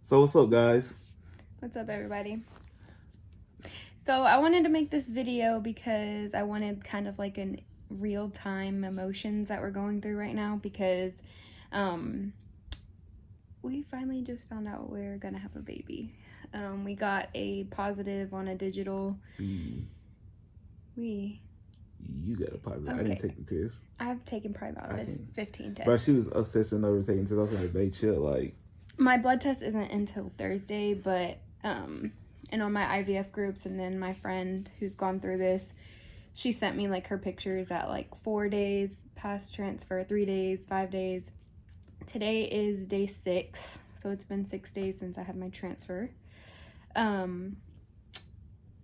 So what's up, guys? What's up, everybody? So I wanted to make this video because I wanted kind of like an real-time emotions that we're going through right now, because we finally just found out we're gonna have a baby. We got a positive on a digital. You got a positive. Okay. I didn't take the test. I've taken probably about 15 tests. But she was obsessing over taking tests. I was like, babe, chill. Like, my blood test isn't until Thursday, but and on my IVF groups, and then my friend who's gone through this, she sent me like her pictures at like 4 days past transfer, 3 days, 5 days. Today is day 6, so it's been 6 days since I had my transfer.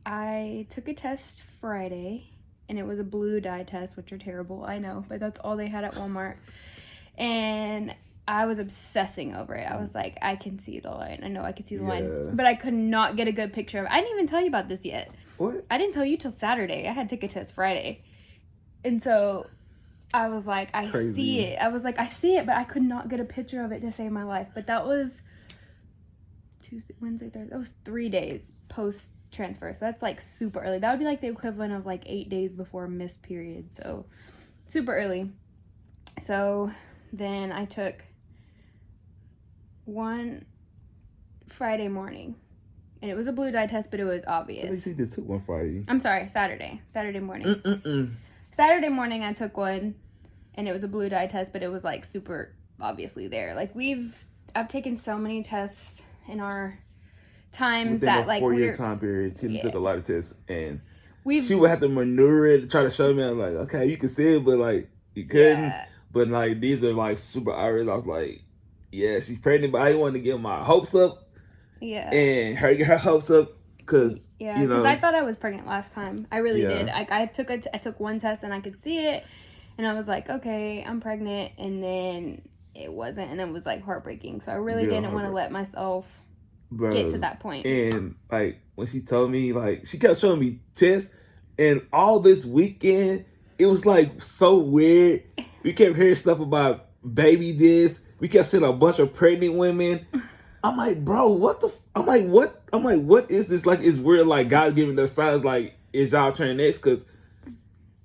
I took a test Friday, and it was a blue dye test, which are terrible, I know, but that's all they had at Walmart. And I was obsessing over it. I was like, I can see the line. I know I can see the line. But I could not get a good picture of it. I didn't even tell you about this yet. What? I didn't tell you till Saturday. I had to take a test Friday. And so I was like, I see it. I was like, I see it, but I could not get a picture of it to save my life. But that was Tuesday, Wednesday, Thursday. That was 3 days post transfer. So that's like super early. That would be like the equivalent of like 8 days before missed period. So super early. So then I took one Friday morning, and it was a blue dye test, but it was obvious. At least you just took one Friday. I'm sorry, Saturday morning. Saturday morning I took one, and it was a blue dye test, but it was like super obviously there. Like I've taken so many tests in our times within that a like 4-year time period. She took a lot of tests, and she would have to maneuver it to try to show me. I'm like, okay, you can see it, but like you couldn't. Yeah. But like these are like super hours. I was like, yeah, she's pregnant, but I didn't want to get my hopes up. Yeah. And get her hopes up, because because I thought I was pregnant last time. I really did. I took one test and I could see it, and I was like, okay, I'm pregnant, and then it wasn't, and it was like heartbreaking. So I really didn't want to let myself get to that point. And like when she told me, like she kept showing me tests, and all this weekend it was like so weird. We kept hearing stuff about baby this. We kept seeing a bunch of pregnant women. I'm like, bro, what the? I'm like, what is this? Like, it's weird. Like, God giving us signs. Like, is y'all turning next? Because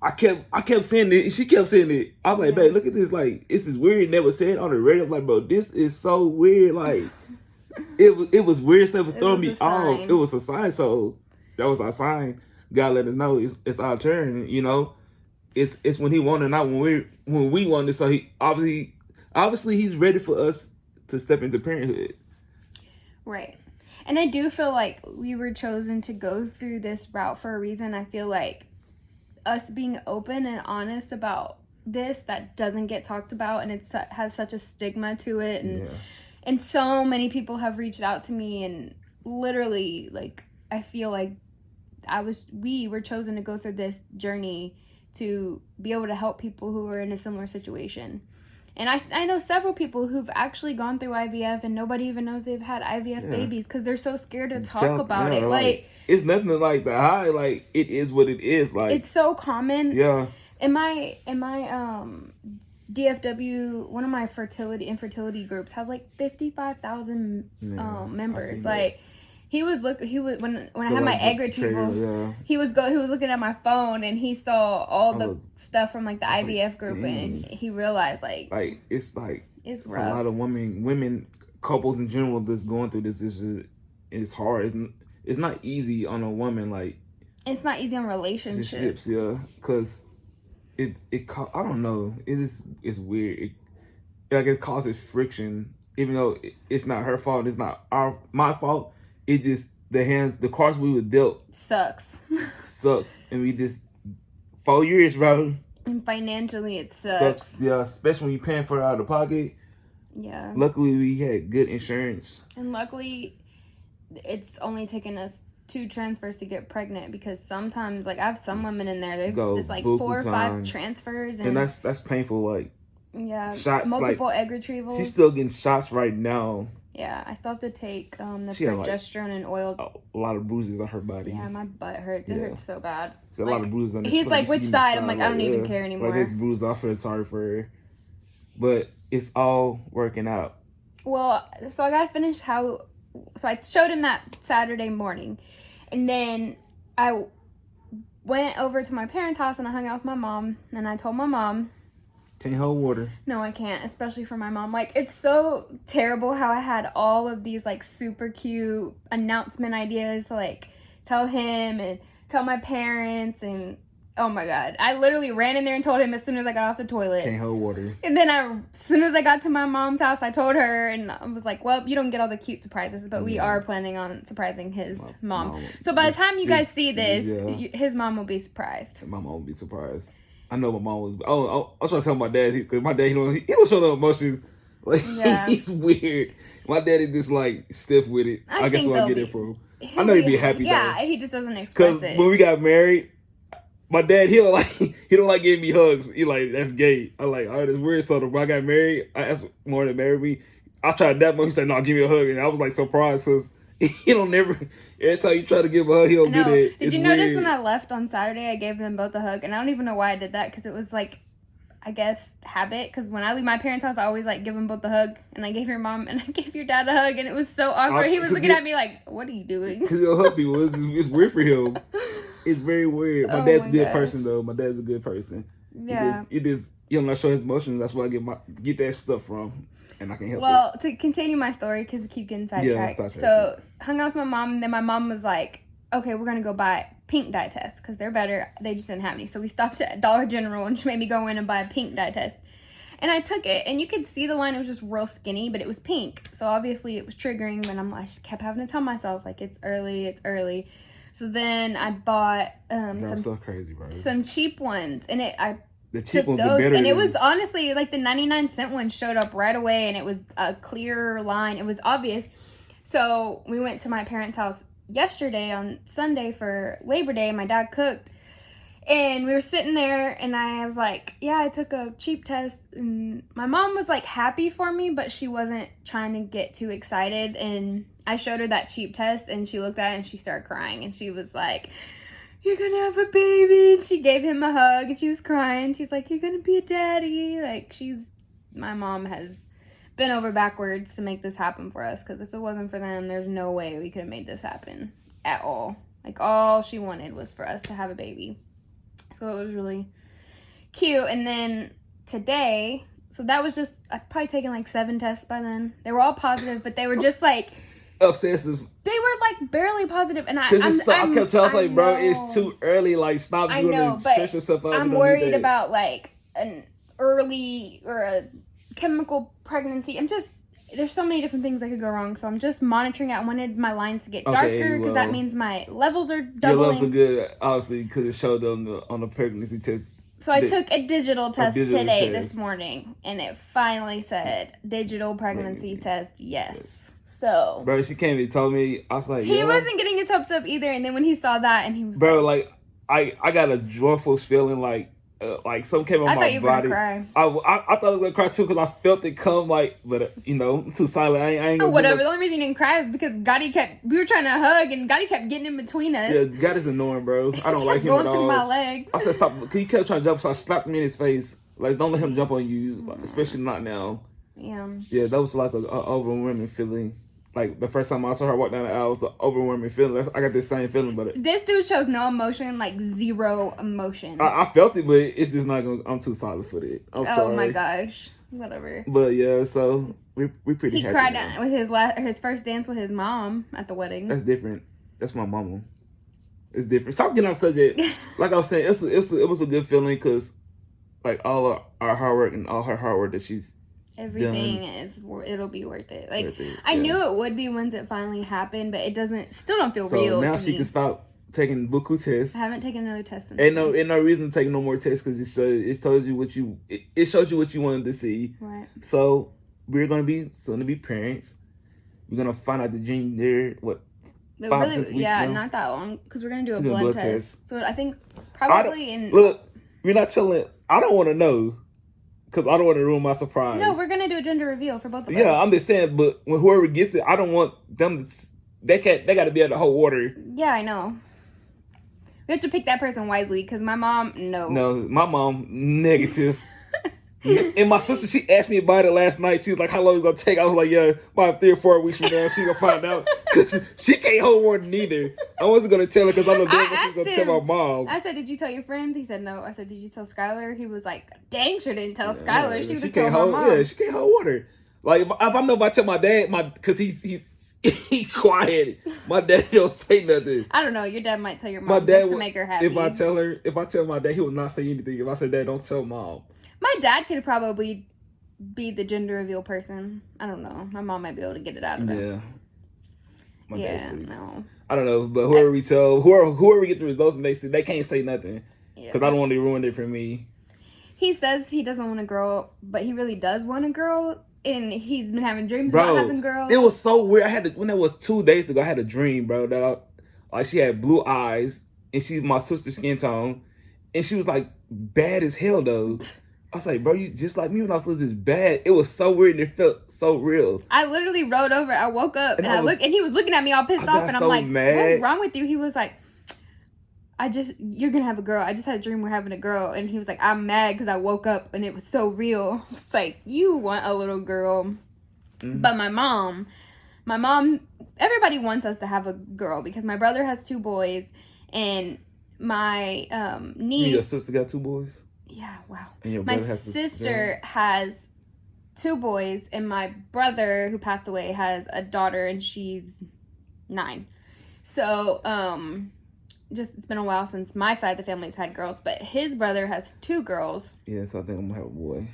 I kept seeing it. She kept saying it. I'm like, babe, look at this. Like, this is weird. Never said on the radio. I'm like, bro, this is so weird. Like, it was weird stuff. Was throwing me off. It was a sign. So that was our sign. God let us know it's our turn. You know, it's when He wanted, not when we wanted. So He obviously He's ready for us to step into parenthood. Right. And I do feel like we were chosen to go through this route for a reason. I feel like us being open and honest about this, that doesn't get talked about, and it has such a stigma to it. And so many people have reached out to me, and literally, like, I feel like we were chosen to go through this journey to be able to help people who are in a similar situation. And I know several people who've actually gone through IVF, and nobody even knows they've had IVF babies because they're so scared to talk about it. Like, it's nothing like the high. Like, it is what it is. Like, it's so common. Yeah. In my DFW, one of my infertility groups has like 55,000 members. Like, he was when I had my egg retrieval. He was looking at my phone, and he saw all the stuff from like the IVF group, and he realized like it's rough. A lot of women couples in general that's going through this. It's hard. It's not easy on a woman. Like, it's not easy on relationships. Yeah, because it I don't know. It's weird. It causes friction, even though it's not her fault. It's not my fault. It just the cards we were dealt sucks, and we just 4 years, bro. And financially, it sucks. Yeah, especially when you're paying for it out of pocket. Yeah. Luckily, we had good insurance, and luckily, it's only taken us 2 transfers to get pregnant, because sometimes, like, I have some women in there, there's like 4 or 5 transfers, and that's painful. Like, shots, multiple egg retrievals. She's still getting shots right now. Yeah, I still have to take the progesterone and oil. A lot of bruises on her body. Yeah, my butt hurts. It hurts so bad. A lot of bruises on her. He's like, which side? I'm like, I don't even care anymore. Like, it's bruised. I feel sorry for her. But it's all working out. Well, so I got to finish So I showed him that Saturday morning. And then I went over to my parents' house and I hung out with my mom. And I told my mom, can't hold water. No, I can't, especially for my mom. Like, it's so terrible how I had all of these, like, super cute announcement ideas to, like, tell him and tell my parents. And, oh, my God. I literally ran in there and told him as soon as I got off the toilet. Can't hold water. And then as soon as I got to my mom's house, I told her, and I was like, well, you don't get all the cute surprises, but we are planning on surprising his mom. So by the time you guys see this, his mom will be surprised. My mom will be surprised. I know my mom was. Oh, I was trying to tell my dad because my dad he don't show no emotions. Like he's weird. My dad is just like stiff with it. I guess where I get it from. I know he'd be happy. Yeah, he just doesn't express it. Because when we got married, my dad he don't like giving me hugs. He like that's gay. I like oh that's weird. So when I got married, I asked more to marry me. I tried that much. He said no, give me a hug, and I was like surprised because he don't never. Every time you try to give a hug, he don't get it. Did you notice when I left on Saturday, I gave them both a hug? And I don't even know why I did that because it was like, I guess, habit. Because when I leave my parents' house, I always like give them both a hug. And I gave your mom and I gave your dad a hug. And it was so awkward. He was looking at me like, what are you doing? Because he'll hug people. It's weird for him. It's very weird. My dad's a good person, though. My dad's a good person. Yeah. He just you don't show his emotions. That's where I get that stuff from. And I can help Well, to continue my story, because we keep getting sidetracked. So, hung out with my mom, and then my mom was like, okay, we're going to go buy pink dye tests, because they're better. They just didn't have any. So, we stopped at Dollar General, and she made me go in and buy a pink dye test. And I took it, and you could see the line. It was just real skinny, but it was pink. So, obviously, it was triggering, and I just kept having to tell myself, like, it's early. So, then I bought some cheap ones, and the cheap ones are better. And it was honestly like the 99-cent one showed up right away, and it was a clear line. It was obvious. So we went to my parents' house yesterday on Sunday for Labor Day. My dad cooked, and we were sitting there, and I was like, yeah, I took a cheap test. And my mom was like happy for me, but she wasn't trying to get too excited. And I showed her that cheap test, and she looked at it and she started crying, and she was like, you're gonna have a baby. And she gave him a hug, and she was crying. She's like, you're gonna be a daddy. Like, my mom has been over backwards to make this happen for us, because if it wasn't for them, there's no way we could have made this happen at all. Like, all she wanted was for us to have a baby. So it was really cute. And then today, so that was just, I'd probably taken like 7 tests by then. They were all positive, but they were just like obsessive. They were like barely positive, and I kept telling like, bro, it's too early. Like, stop doing it. Stress yourself out. I'm worried about like an early or a chemical pregnancy. There's so many different things that could go wrong. So I'm just monitoring it. I wanted my lines to get darker because that means my levels are doubling. Your levels are good, obviously, because it showed on the pregnancy test. So I took a digital test this morning, and it finally said digital pregnancy test, yes. So, bro, she came and told me. I was like, he wasn't getting his hopes up either. And then when he saw that, and he was like, I got a joyful feeling, like something came on my body. I thought you were gonna cry. I thought I was gonna cry too, because I felt it come, like, but I'm too silent. I ain't gonna whatever. The only reason you didn't cry is because we were trying to hug, and Gotti kept getting in between us. Yeah, Gotti's annoying, bro. I don't like him at all. Going through my legs. I said stop, because he kept trying to jump, so I slapped him in his face. Like, don't let him jump on you, especially not now. Yeah, that was like an overwhelming feeling. Like, the first time I saw her walk down the aisle, it was an overwhelming feeling. I got this same feeling, but this dude shows no emotion, like zero emotion. I felt it, but it's just not gonna. I'm too solid for it. I'm sorry. Oh my gosh, whatever. But yeah, so we pretty. He happy cried with his first dance with his mom at the wedding. That's different. That's my mama. It's different. Stop getting off subject. Like I was saying, it was a good feeling, because like all our hard work and all her hard work that she's. Everything it'll be worth it. Like, I knew it would be once it finally happened, but it still don't feel real. So now she can stop taking buku tests. I haven't taken another test since. Ain't no reason to take no more tests, because it told you it showed you what you wanted to see. Right. So we're gonna be soon to be parents. We're gonna find out the gender 5 6 weeks. Yeah, now? Not that long, because we're gonna do a blood test. So I think probably look. We're not telling. I don't want to know. Because I don't want to ruin my surprise. No, we're going to do a gender reveal for both of us. Yeah, I'm just saying, but when whoever gets it, I don't want them to... They got to be able to hold water. Yeah, I know. We have to pick that person wisely, because my mom, no. No, my mom, negative. And my sister, she asked me about it last night. She was like, how long is it going to take? I was like, yeah, about 3 or 4 weeks from now, she going to find out. Because she can't hold water neither. I wasn't going to tell her because I know she was going to tell my mom. I said, did you tell your friends? He said, no. I said, did you tell Skylar? He was like, dang, sure didn't tell Skylar. She would have told my mom. Yeah, she can't hold water. Like, if I tell my dad, because he's quiet, my dad don't say nothing. I don't know. Your dad might tell your mom just to make her happy. If I tell my dad, he will not say anything. If I say, Dad, don't tell mom. My dad could probably be the gender reveal person. I don't know. My mom might be able to get it out of him. Yeah. No. I don't know, but whoever we get the results and they can't say nothing. Because I don't want to ruin it for me. He says he doesn't want a girl, but he really does want a girl. And he's been having dreams about having girls. It was so weird. When that was 2 days ago, I had a dream, bro, that she had blue eyes and she's my sister's skin tone. And she was like bad as hell though. I was like, bro, you just like me when I was this bad. It was so weird and it felt so real. I literally rolled over. I woke up and I looked, and he was looking at me all pissed off. And I'm like, mad. What's wrong with you? He was like, you're gonna have a girl. I just had a dream we're having a girl. And he was like, I'm mad because I woke up and it was so real. It's like, you want a little girl. Mm-hmm. But my mom, everybody wants us to have a girl because my brother has 2 boys and my niece. Your sister got 2 boys? Yeah, wow. And your brother my sister has 2 boys, and my brother, who passed away, has a daughter, and she's 9. So, it's been a while since my side of the family's had girls, but his brother has 2 girls. Yeah, so I think I'm gonna have a boy.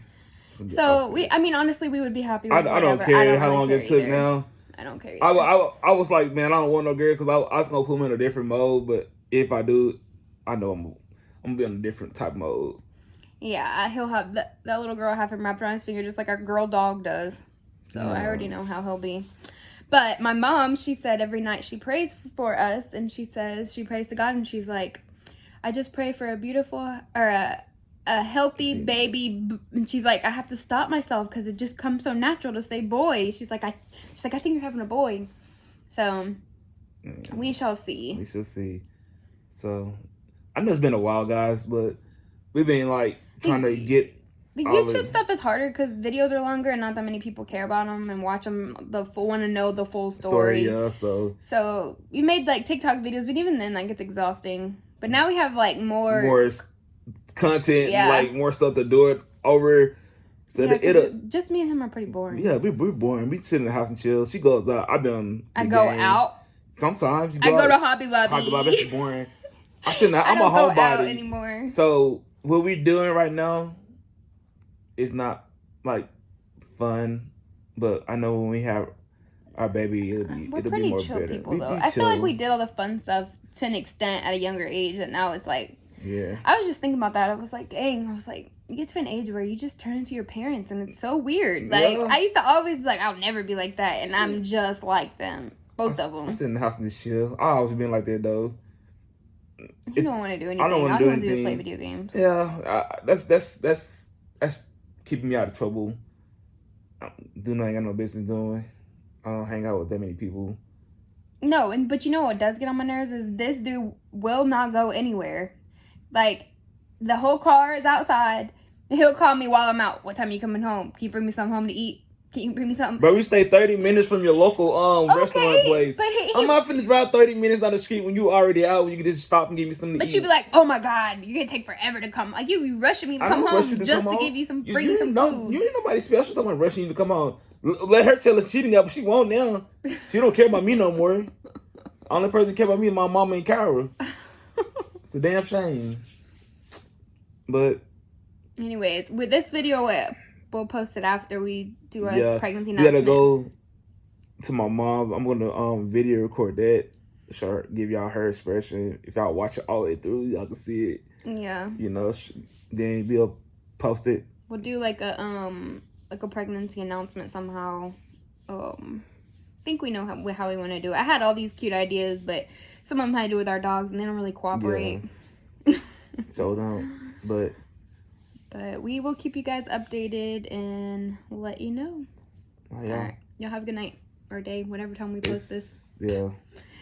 So honestly, we would be happy with I don't care how long it took now. I don't care either. I was like, man, I don't want no girl because I was gonna put him in a different mode, but if I do, I know I'm gonna be in a different type mode. Yeah, he'll have that little girl have him wrapped around his finger just like our girl dog does. So I already know how he'll be. But my mom, she said every night she prays for us, and she says she prays to God, and she's like, I just pray for a beautiful or a healthy baby. And she's like, I have to stop myself because it just comes so natural to say boy. She's like, I think you're having a boy. So we shall see. We shall see. So I know it's been a while, guys, but we've been like trying to get the YouTube stuff is harder because videos are longer and not that many people care about them and watch them want to know the full story. Yeah, so we made like TikTok videos, but even then, like, it's exhausting. But now we have like more content, like more stuff to do it over. So just me and him are pretty boring. Yeah, we're boring. We sit in the house and chill. She goes out. I go out. Sometimes I go to Hobby Lobby. Hobby Lobby, that's boring. I'm a homebody. Out anymore. So what we're doing right now is not like fun, but I know when we have our baby, it'll be more better. We're pretty chill people, though. I feel like we did all the fun stuff to an extent at a younger age, and now it's like, I was just thinking about that. I was like, dang, you get to an age where you just turn into your parents, and it's so weird. Like, I used to always be like, I'll never be like that, and I'm just like them. Both of them. I sit in the house and just chill. I always been like that, though. You don't want to do anything. I don't want to do anything. All you want to do is play video games. Yeah, that's keeping me out of trouble. I ain't got no business doing. I don't hang out with that many people. No, but you know what does get on my nerves is this dude will not go anywhere. Like, the whole car is outside. He'll call me while I'm out. What time are you coming home? Can you bring me something home to eat? Can you bring me something? Bro, we stay 30 minutes from your local restaurant place. But I'm not finna drive 30 minutes down the street when you already out. When you can just stop and give me something to eat. But you be like, oh my God, you're gonna take forever to come. Like, you be rushing me to come home just to give you some, bring you some food. You ain't nobody special. I'm rushing you to come home. Let her tell her she didn't, but she won't now. She don't care about me no more. Only person that care about me is my mama and Kyra. It's a damn shame. But anyways, with this video, we'll post it after we do our pregnancy announcement. We gotta go to my mom. I'm gonna video record that. Give y'all her expression. If y'all watch it all the way through, y'all can see it. Yeah. You know, then we'll post it. We'll do like a pregnancy announcement somehow. I think we know how we want to do it. I had all these cute ideas, but some of them had to do with our dogs, and they don't really cooperate. Yeah. So don't. But we will keep you guys updated and let you know. Oh, yeah. All right. Y'all have a good night or day, whatever time we post this. Yeah.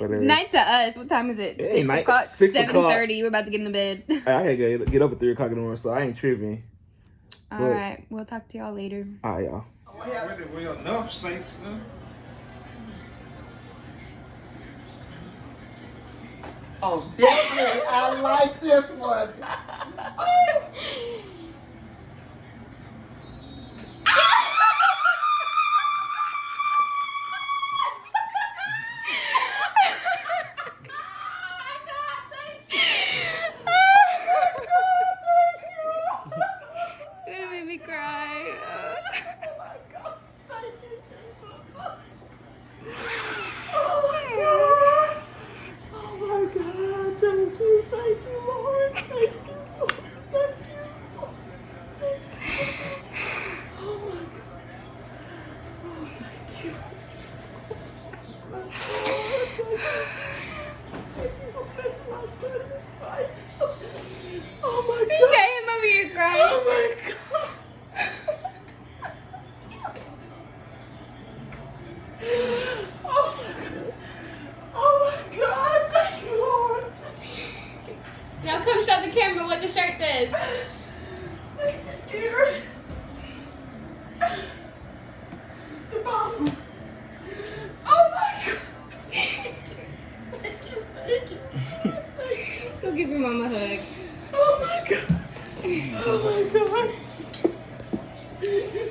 It's night to us. What time is it? 6 o'clock? 7:30. We're about to get in the bed. I gotta get up at 3 o'clock in the morning, so I ain't tripping. All right. We'll talk to y'all later. All right, y'all. Really well enough, Saints. Oh, definitely. I like this one. You're gonna make me cry. You got him over here crying. Now come show the camera what the shirt says. Go give your mama a hug.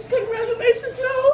Congratulations, Joe.